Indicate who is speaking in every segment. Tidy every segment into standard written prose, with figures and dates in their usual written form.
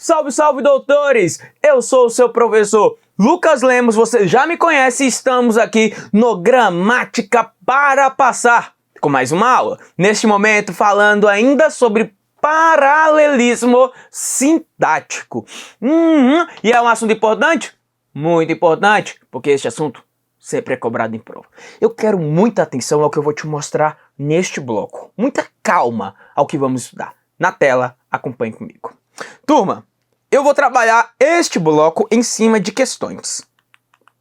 Speaker 1: Salve, salve, doutores! Eu sou o seu professor Lucas Lemos, você já me conhece e estamos aqui no Gramática para Passar com mais uma aula. Neste momento falando ainda sobre paralelismo sintático. E é um assunto importante? Muito importante, porque este assunto sempre é cobrado em prova. Eu quero muita atenção ao que eu vou te mostrar neste bloco. Muita calma ao que vamos estudar. Na tela, acompanhe comigo. Turma, eu vou trabalhar este bloco em cima de questões.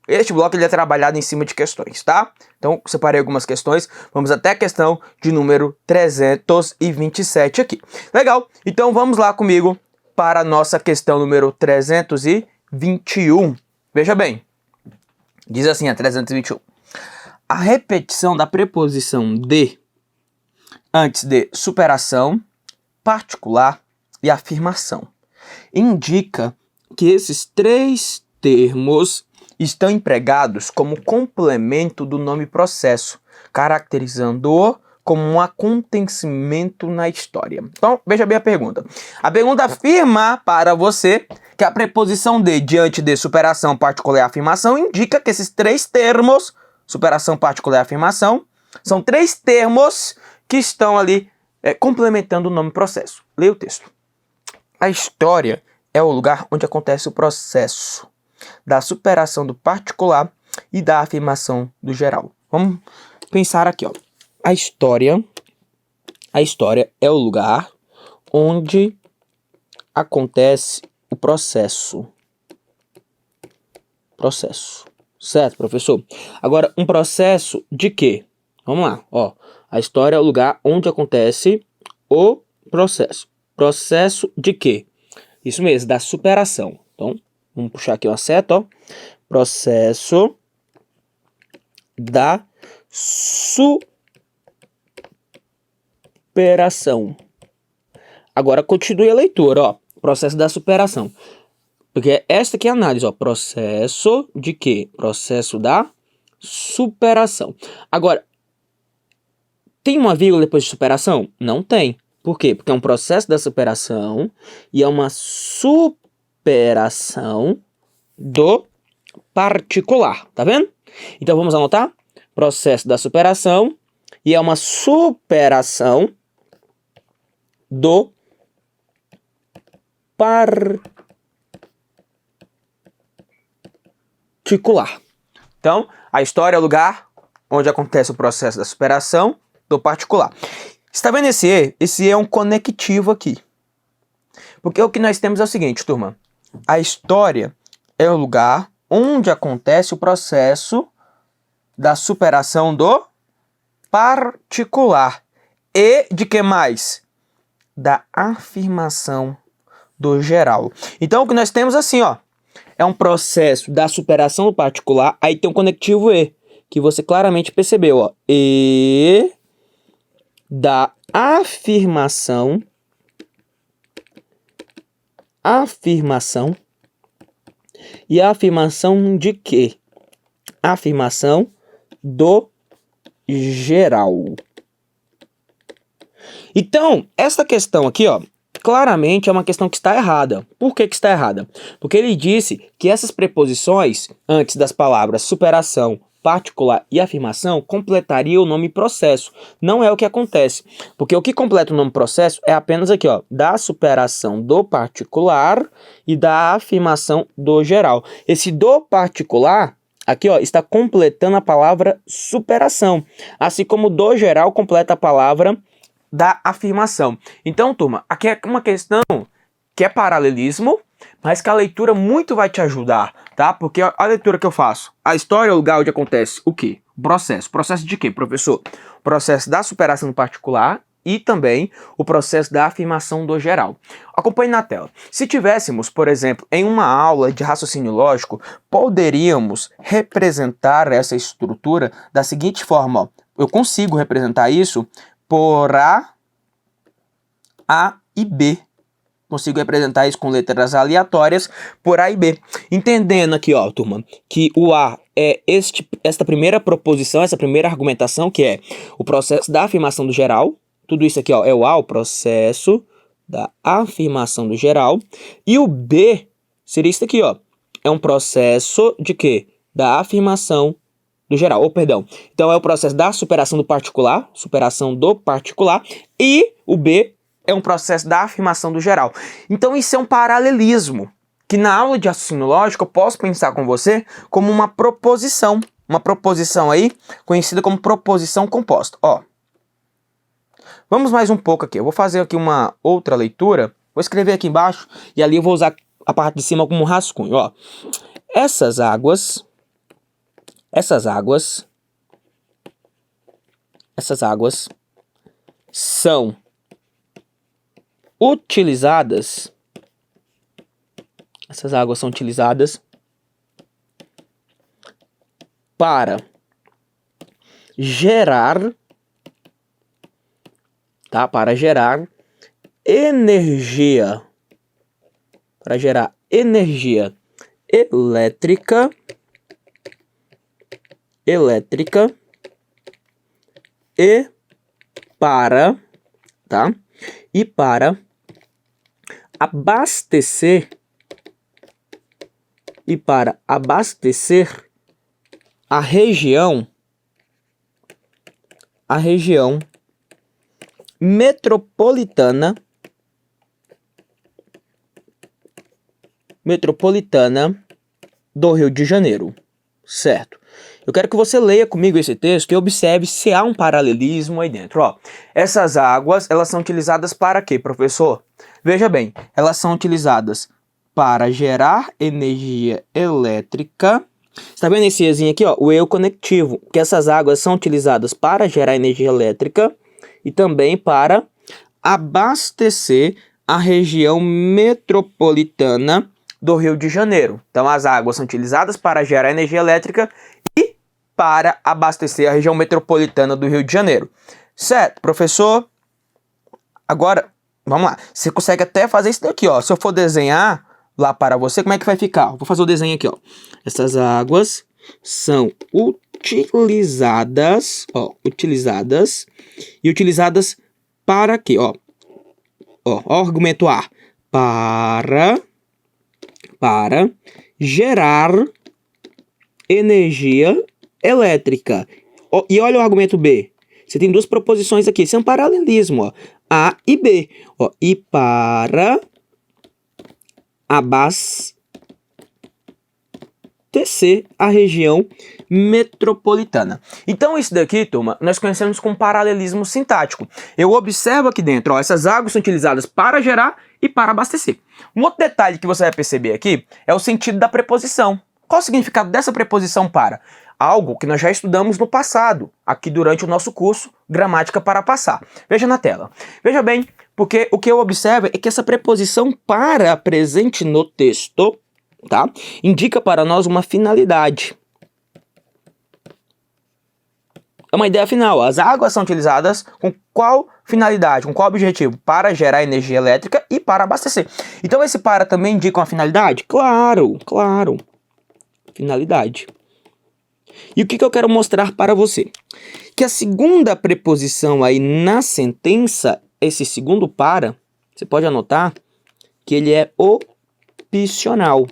Speaker 1: Este bloco ele é trabalhado em cima de questões, tá? Então, separei algumas questões. Vamos até a questão de número 327 aqui. Legal? Então, vamos lá comigo para a nossa questão número 321. Veja bem. Diz assim a 321. A repetição da preposição de antes de superação, particular e afirmação indica que esses três termos estão empregados como complemento do nome processo, caracterizando-o como um acontecimento na história. Então, veja bem a pergunta. A pergunta afirma para você que a preposição de diante de superação, particular e afirmação indica que esses três termos, superação, particular e afirmação, são três termos que estão ali complementando o nome processo. Leia o texto. A história é o lugar onde acontece o processo da superação do particular e da afirmação do geral. Vamos pensar aqui, ó. A história é o lugar onde acontece o processo. Certo, professor? Agora, um processo de quê? Vamos lá, ó. A história é o lugar onde acontece o processo. Processo de quê? Isso mesmo, da superação. Então, vamos puxar aqui uma seta, ó. Processo da superação. Agora, continue a leitura, ó. Processo da superação. Porque esta aqui é a análise, ó. Processo de quê? Processo da superação. Agora, tem uma vírgula depois de superação? Não tem. Por quê? Porque é um processo da superação e é uma superação do particular. Tá vendo? Então vamos anotar? Processo da superação e é uma superação do particular. Então, a história é o lugar onde acontece o processo da superação do particular. Está vendo esse E? Esse E é um conectivo aqui. Porque o que nós temos é o seguinte, turma. A história é o lugar onde acontece o processo da superação do particular. E de que mais? Da afirmação do geral. Então, o que nós temos assim, ó. É um processo da superação do particular. Aí tem um conectivo E, que você claramente percebeu, ó. E da afirmação e a afirmação de quê? Afirmação do geral. Então, essa questão aqui, ó, claramente é uma questão que está errada. Por que está errada? Porque ele disse que essas preposições antes das palavras superação, particular e afirmação completaria o nome processo. Não é o que acontece, porque o que completa o nome processo é apenas aqui, ó, da superação do particular e da afirmação do geral. Esse do particular aqui, ó, está completando a palavra superação, assim como do geral completa a palavra da afirmação. Então, turma, aqui é uma questão que é paralelismo, mas que a leitura muito vai te ajudar, tá? Porque a leitura que eu faço, a história é o lugar onde acontece o quê? O processo. Processo de quê, professor? O processo da superação do particular e também o processo da afirmação do geral. Acompanhe na tela. Se tivéssemos, por exemplo, em uma aula de raciocínio lógico, poderíamos representar essa estrutura da seguinte forma, ó. Eu consigo representar isso por A e B. Consigo representar isso com letras aleatórias por A e B. Entendendo aqui, ó, turma, que o A é esta primeira proposição, essa primeira argumentação, que é o processo da afirmação do geral. Tudo isso aqui, ó, é o A, o processo da afirmação do geral. E o B seria isso aqui, ó. É um processo de quê? Da afirmação do geral, ou perdão. Então é o processo da superação do particular, e o B é um processo da afirmação do geral. Então isso é um paralelismo, que na aula de raciocínio lógico eu posso pensar com você como uma proposição aí conhecida como proposição composta. Ó, vamos mais um pouco aqui, eu vou fazer aqui uma outra leitura, vou escrever aqui embaixo e ali eu vou usar a parte de cima como rascunho, ó. Essas águas são utilizadas para gerar, tá? Para gerar energia elétrica e para, tá? E para abastecer a região metropolitana do Rio de Janeiro, certo? Eu quero que você leia comigo esse texto e observe se há um paralelismo aí dentro. Ó, essas águas, elas são utilizadas para quê, professor? Veja bem, elas são utilizadas para gerar energia elétrica. Está vendo esse ezinho aqui, ó? O eu conectivo, que essas águas são utilizadas para gerar energia elétrica e também para abastecer a região metropolitana do Rio de Janeiro. Então as águas são utilizadas para gerar energia elétrica e para abastecer a região metropolitana do Rio de Janeiro. Certo, professor? Agora, vamos lá. Você consegue até fazer isso daqui, ó. Se eu for desenhar lá para você, como é que vai ficar? Vou fazer o desenho aqui, ó. Essas águas são utilizadas para quê, ó? Ó, argumento A. Para gerar energia elétrica. Ó, e olha o argumento B. Você tem duas proposições aqui. Isso é um paralelismo, ó. A e B. Ó, e para abastecer a região metropolitana. Então isso daqui, turma, nós conhecemos como paralelismo sintático. Eu observo aqui dentro, ó, essas águas são utilizadas para gerar e para abastecer. Um outro detalhe que você vai perceber aqui é o sentido da preposição. Qual o significado dessa preposição para? Algo que nós já estudamos no passado, aqui durante o nosso curso Gramática para Passar. Veja na tela. Veja bem, porque o que eu observo é que essa preposição para presente no texto, tá, indica para nós uma finalidade. É uma ideia final. As águas são utilizadas com qual finalidade, com qual objetivo? Para gerar energia elétrica e para abastecer. Então esse para também indica uma finalidade? Claro. Finalidade. E o que eu quero mostrar para você? Que a segunda preposição aí na sentença, esse segundo para, você pode anotar que ele é opcional.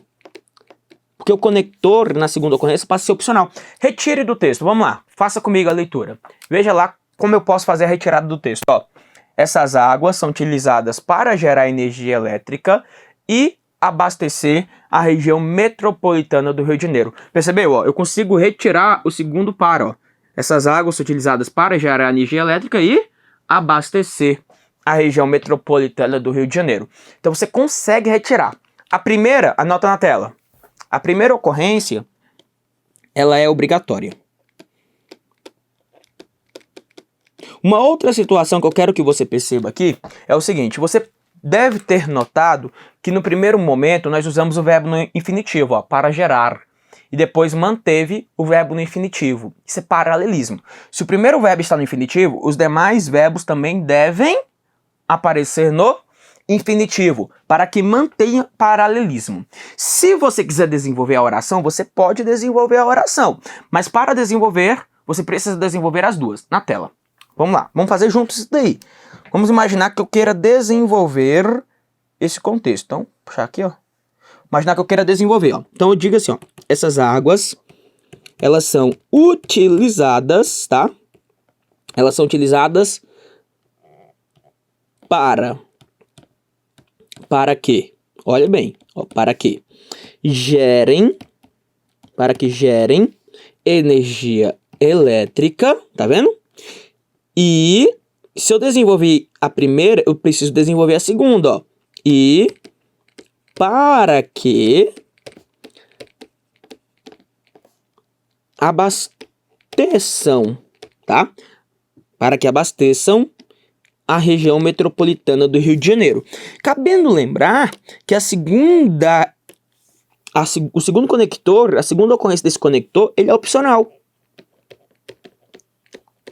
Speaker 1: Porque o conector na segunda ocorrência passa a ser opcional. Retire do texto. Vamos lá. Faça comigo a leitura. Veja lá como eu posso fazer a retirada do texto. Ó, essas águas são utilizadas para gerar energia elétrica e abastecer a região metropolitana do Rio de Janeiro. Percebeu? Ó, eu consigo retirar o segundo para. Ó. Essas águas são utilizadas para gerar energia elétrica e abastecer a região metropolitana do Rio de Janeiro. Então você consegue retirar. A primeira, anota na tela. A primeira ocorrência, ela é obrigatória. Uma outra situação que eu quero que você perceba aqui é o seguinte, você deve ter notado que no primeiro momento nós usamos o verbo no infinitivo, ó, para gerar, e depois manteve o verbo no infinitivo. Isso é paralelismo. Se o primeiro verbo está no infinitivo, os demais verbos também devem aparecer no infinitivo, para que mantenha paralelismo. Se você quiser desenvolver a oração, você pode desenvolver a oração, mas para desenvolver, você precisa desenvolver as duas. Na tela. Vamos lá, vamos fazer juntos isso daí. Vamos imaginar que eu queira desenvolver esse contexto. Então, puxar aqui, ó. Imaginar que eu queira desenvolver, ó. Então eu digo assim, ó. Essas águas, elas são utilizadas, tá? Elas são utilizadas para quê? Olha bem, ó, para que gerem energia elétrica, tá vendo? E se eu desenvolver a primeira, eu preciso desenvolver a segunda, ó. E para que abasteçam, tá? Para que abasteçam a região metropolitana do Rio de Janeiro. Cabendo lembrar que o segundo conector, a segunda ocorrência desse conector, ele é opcional.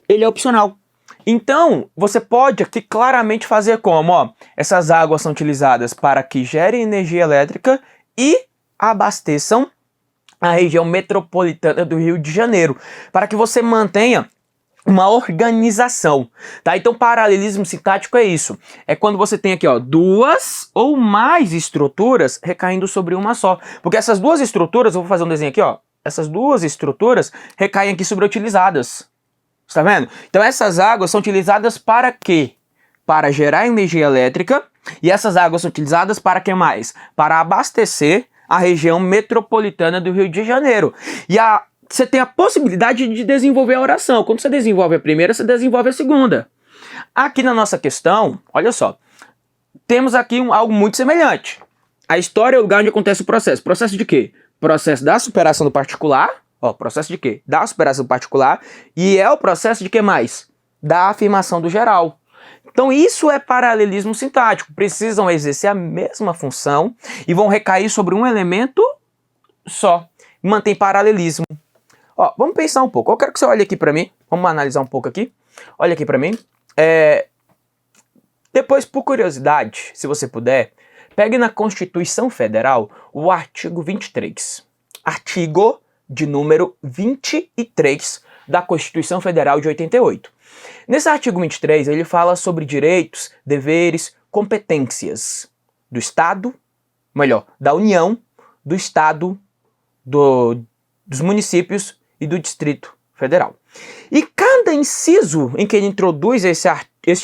Speaker 1: Ele é opcional. Então, você pode aqui claramente fazer como, ó, essas águas são utilizadas para que gerem energia elétrica e abasteçam a região metropolitana do Rio de Janeiro, para que você mantenha uma organização, tá? Então, paralelismo sintático é isso. É quando você tem aqui, ó, duas ou mais estruturas recaindo sobre uma só. Porque essas duas estruturas, eu vou fazer um desenho aqui, ó. Essas duas estruturas recaem aqui sobre utilizadas. Tá vendo? Então essas águas são utilizadas para quê? Para gerar energia elétrica. E essas águas são utilizadas para que mais? Para abastecer a região metropolitana do Rio de Janeiro. E você tem a possibilidade de desenvolver a oração. Quando você desenvolve a primeira, você desenvolve a segunda. Aqui na nossa questão, olha só. Temos aqui algo muito semelhante. A história é o lugar onde acontece o processo. Processo de quê? Processo da superação do particular. Ó, processo de quê? Da superação particular. E é o processo de quê mais? Da afirmação do geral. Então isso é paralelismo sintático. Precisam exercer a mesma função e vão recair sobre um elemento só. Mantém paralelismo. Ó, vamos pensar um pouco. Eu quero que você olhe aqui para mim. Vamos analisar um pouco aqui. Olha aqui para mim. Depois, por curiosidade, se você puder, pegue na Constituição Federal o artigo 23. Artigo de número 23 da Constituição Federal de 88. Nesse artigo 23, ele fala sobre direitos, deveres, competências do Estado, melhor, da União, do Estado, dos municípios e do Distrito Federal. E cada inciso em que ele introduz esse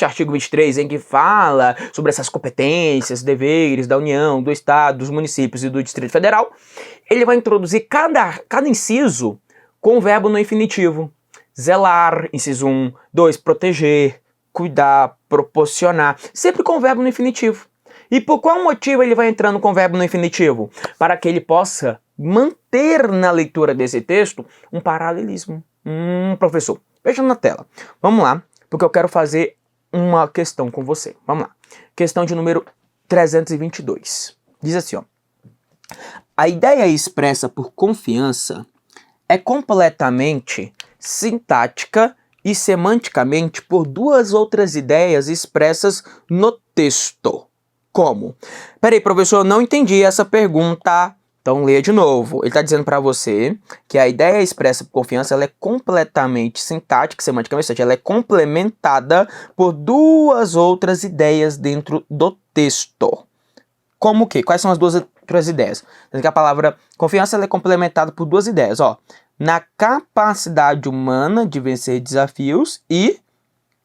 Speaker 1: artigo 23, em que fala sobre essas competências, deveres da União, do Estado, dos municípios e do Distrito Federal, ele vai introduzir cada inciso com o verbo no infinitivo. Zelar, inciso 1. 2, proteger, cuidar, proporcionar. Sempre com o verbo no infinitivo. E por qual motivo ele vai entrando com o verbo no infinitivo? Para que ele possa manter na leitura desse texto um paralelismo. Professor, veja na tela. Vamos lá, porque eu quero fazer uma questão com você. Vamos lá. Questão de número 322. Diz assim, ó. A ideia expressa por confiança é completamente sintática e semanticamente por duas outras ideias expressas no texto. Como? Peraí, professor, eu não entendi essa pergunta. Então leia de novo. Ele está dizendo para você que a ideia expressa por confiança ela é completamente sintática, semanticamente, ou seja, ela é complementada por duas outras ideias dentro do texto. Como o quê? Quais são as duas outras ideias? Que a palavra confiança ela é complementada por duas ideias. Ó, na capacidade humana de vencer desafios e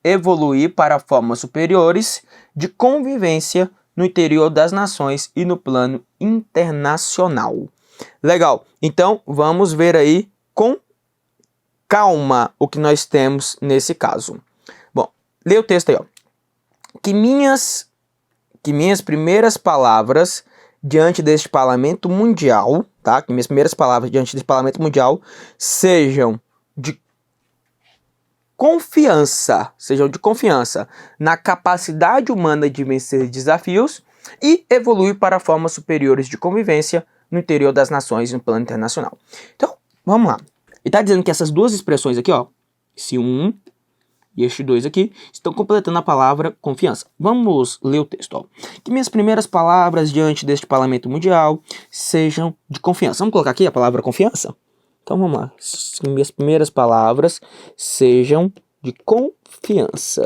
Speaker 1: evoluir para formas superiores de convivência no interior das nações e no plano internacional. Legal, então vamos ver aí com calma o que nós temos nesse caso. Bom, lê o texto aí, ó. Que minhas primeiras palavras diante deste parlamento mundial, tá? Que minhas primeiras palavras diante deste parlamento mundial sejam de confiança na capacidade humana de vencer desafios e evoluir para formas superiores de convivência no interior das nações e no plano internacional. Então, vamos lá. Ele está dizendo que essas duas expressões aqui, ó, esse 1 e este 2 aqui, estão completando a palavra confiança. Vamos ler o texto, ó. Que minhas primeiras palavras diante deste parlamento mundial sejam de confiança. Vamos colocar aqui a palavra confiança? Então vamos lá. Minhas primeiras palavras sejam de confiança.
Speaker 2: confiança.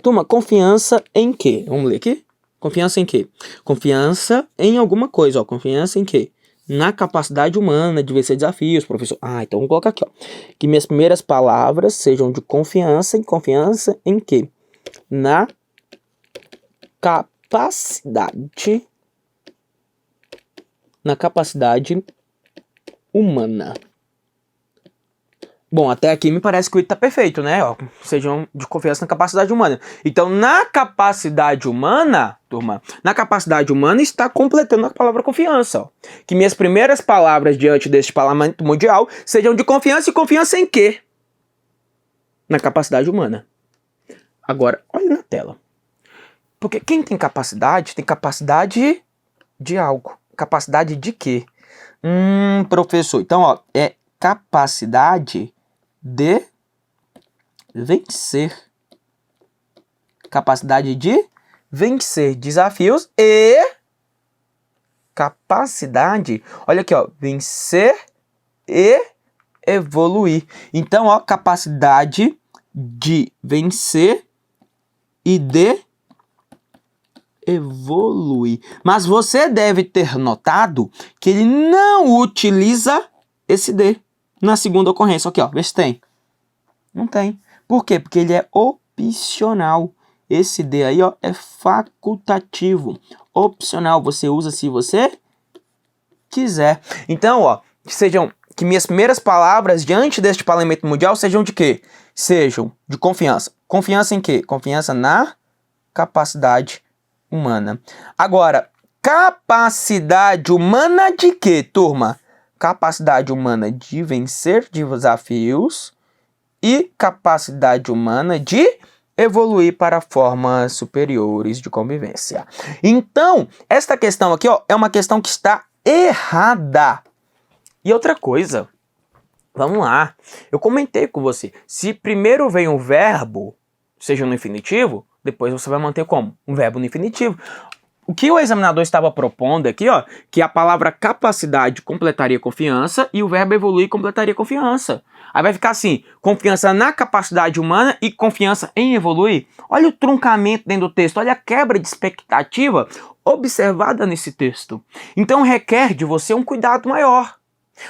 Speaker 2: Turma, confiança em quê? Vamos ler aqui? Confiança em quê? Confiança em alguma coisa, ó. Confiança em quê? Na capacidade humana de vencer desafios, professor. Então vamos colocar aqui, ó. Que minhas primeiras palavras sejam de confiança em quê? Na capacidade humana.
Speaker 1: Bom, até aqui me parece que o tá perfeito, né? Ó, sejam de confiança na capacidade humana. Então, na capacidade humana, turma, na capacidade humana está completando a palavra confiança. Ó. Que minhas primeiras palavras diante deste parlamento mundial sejam de confiança, e confiança em quê? Na capacidade humana. Agora, olha na tela. Porque quem tem capacidade de algo. Capacidade de quê?
Speaker 2: Professor, então, ó, é capacidade de vencer. Capacidade de
Speaker 1: vencer desafios e capacidade, olha aqui, ó, vencer e evoluir.
Speaker 2: Então, ó, capacidade de vencer e de evoluir. Mas você deve ter notado que ele não utiliza esse D na segunda ocorrência. Aqui, ó, vê se tem. Não tem. Por quê? Porque ele é opcional. Esse D aí, ó, é facultativo. Opcional, você usa se você quiser.
Speaker 1: Então, ó, que minhas primeiras palavras diante deste parlamento mundial sejam de quê? Sejam de confiança. Confiança em quê? Confiança na capacidade humana. Agora, capacidade humana de quê, turma? Capacidade humana de vencer desafios e capacidade humana de evoluir para formas superiores de convivência. Então, esta questão aqui, ó, é uma questão que está errada. E outra coisa, vamos lá, eu comentei com você, se primeiro vem um verbo, seja no infinitivo, depois você vai manter como? Um verbo no infinitivo. O que o examinador estava propondo aqui, ó, que a palavra capacidade completaria confiança e o verbo evoluir completaria confiança. Aí vai ficar assim, confiança na capacidade humana e confiança em evoluir. Olha o truncamento dentro do texto, olha a quebra de expectativa observada nesse texto. Então requer de você um cuidado maior.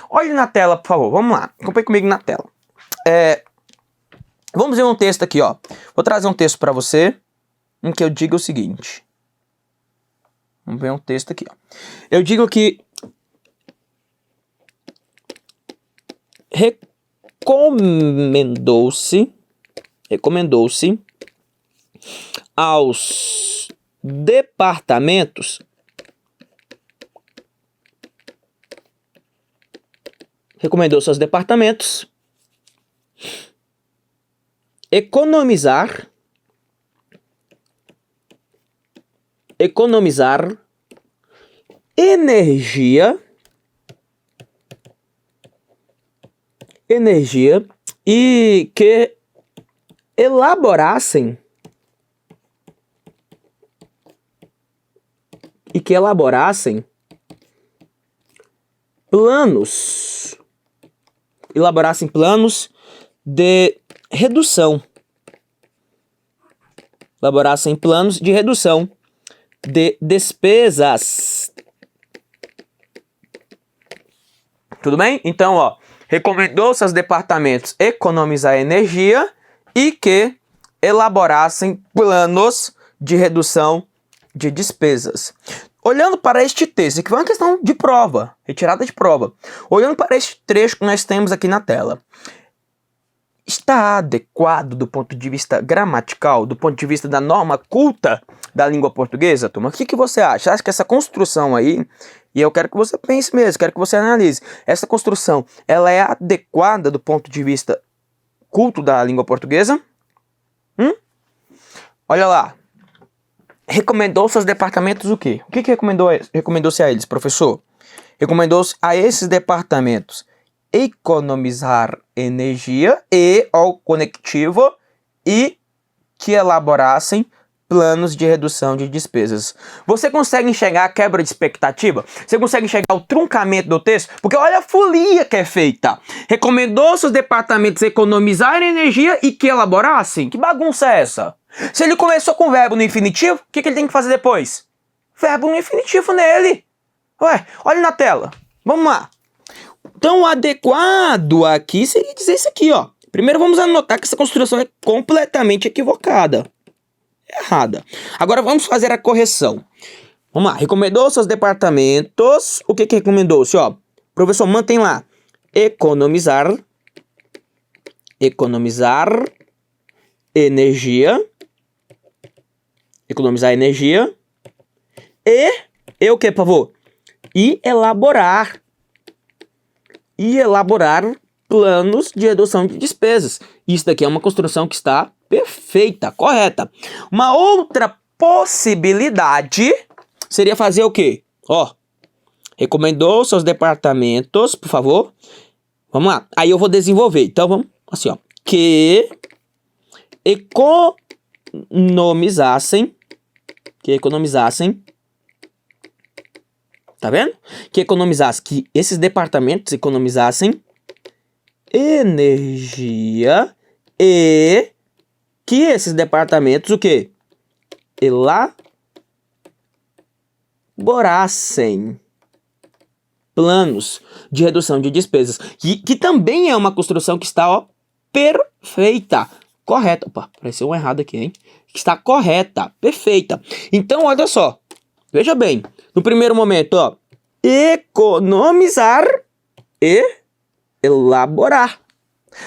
Speaker 1: Olhe na tela, por favor, vamos lá, acompanhe comigo na tela. Vamos ver um texto aqui, ó. Vou trazer um texto para você, em que eu digo o seguinte. Vamos ver um texto aqui, ó. Eu digo que recomendou-se aos departamentos economizar energia e que elaborassem planos de redução de despesas. Tudo bem? Então, ó, recomendou-se aos departamentos economizar energia e que elaborassem planos de redução de despesas. Olhando para este texto, que foi uma questão de prova, retirada de prova. Olhando para este trecho que nós temos aqui na tela, está adequado do ponto de vista gramatical, do ponto de vista da norma culta da língua portuguesa, turma? O que você acha? Você acha que essa construção aí, e eu quero que você pense mesmo, quero que você analise, essa construção, ela é adequada do ponto de vista culto da língua portuguesa? Olha lá. Recomendou-se aos departamentos o quê? O que recomendou-se a eles, professor? Recomendou-se a esses departamentos economizar energia e, ao conectivo, e que elaborassem planos de redução de despesas. Você consegue enxergar a quebra de expectativa? Você consegue enxergar o truncamento do texto? Porque olha a folia que é feita. Recomendou seus departamentos economizarem energia e que elaborassem? Que bagunça é essa? Se ele começou com verbo no infinitivo, o que ele tem que fazer depois? Verbo no infinitivo nele. Ué, olha na tela. Vamos lá.
Speaker 2: Então, o adequado aqui seria dizer isso aqui, ó. Primeiro, vamos anotar que essa construção é completamente equivocada. Errada. Agora, vamos fazer a correção. Vamos lá. Recomendou seus departamentos. O que recomendou-se, ó? Professor, mantém lá. Economizar energia. Economizar energia. E o que, por favor? E elaborar planos de redução de despesas. Isso daqui é uma construção que está perfeita, correta. Uma outra possibilidade seria fazer o quê? Ó, recomendou seus departamentos, por favor. Vamos lá. Aí eu vou desenvolver. Então vamos assim, ó. Que economizassem. Tá vendo? Que esses departamentos economizassem energia e que esses departamentos o quê? Elaborassem planos de redução de despesas. Que também é uma construção que está, ó, perfeita. Correta. Opa, apareceu um errado aqui, hein? Que está correta, perfeita. Então, olha só. Veja bem. No primeiro momento, ó. Economizar e elaborar.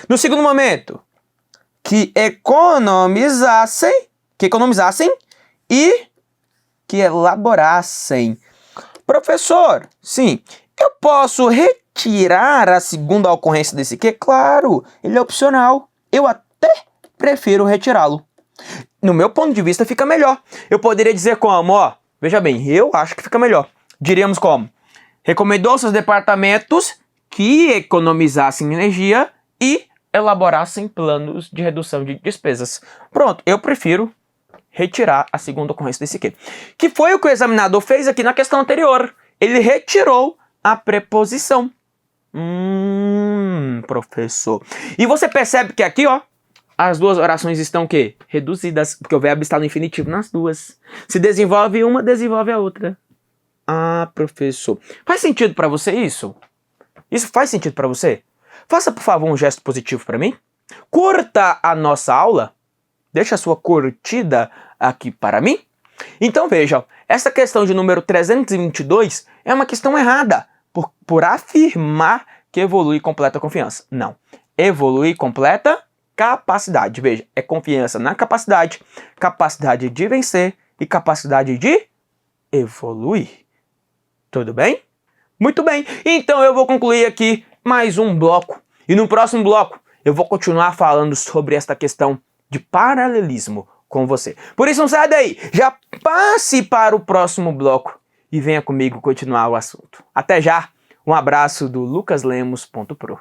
Speaker 1: No segundo momento, que economizassem e que elaborassem. Professor, sim, eu posso retirar a segunda ocorrência desse que? Claro, ele é opcional. Eu até prefiro retirá-lo. No meu ponto de vista, fica melhor. Eu poderia dizer como, ó, veja bem, eu acho que fica melhor. Diríamos como? Recomendou seus departamentos que economizassem energia e elaborassem planos de redução de despesas. Pronto, eu prefiro retirar a segunda ocorrência desse que. Que foi o que o examinador fez aqui na questão anterior. Ele retirou a preposição. Professor. E você percebe que aqui, ó, as duas orações estão o quê? Reduzidas, porque o verbo está no infinitivo nas duas. Se desenvolve uma, desenvolve a outra. Ah, professor. Faz sentido para você isso? Isso faz sentido para você? Faça, por favor, um gesto positivo para mim. Curta a nossa aula. Deixa a sua curtida aqui para mim. Então, veja, essa questão de número 322 é uma questão errada por afirmar que evolui completa confiança. Não. Evolui completa capacidade. Veja, é confiança na capacidade, capacidade de vencer e capacidade de evoluir. Tudo bem? Muito bem. Então eu vou concluir aqui mais um bloco. E no próximo bloco eu vou continuar falando sobre esta questão de paralelismo com você. Por isso não sai daí. Já passe para o próximo bloco e venha comigo continuar o assunto. Até já. Um abraço do lucaslemos.pro.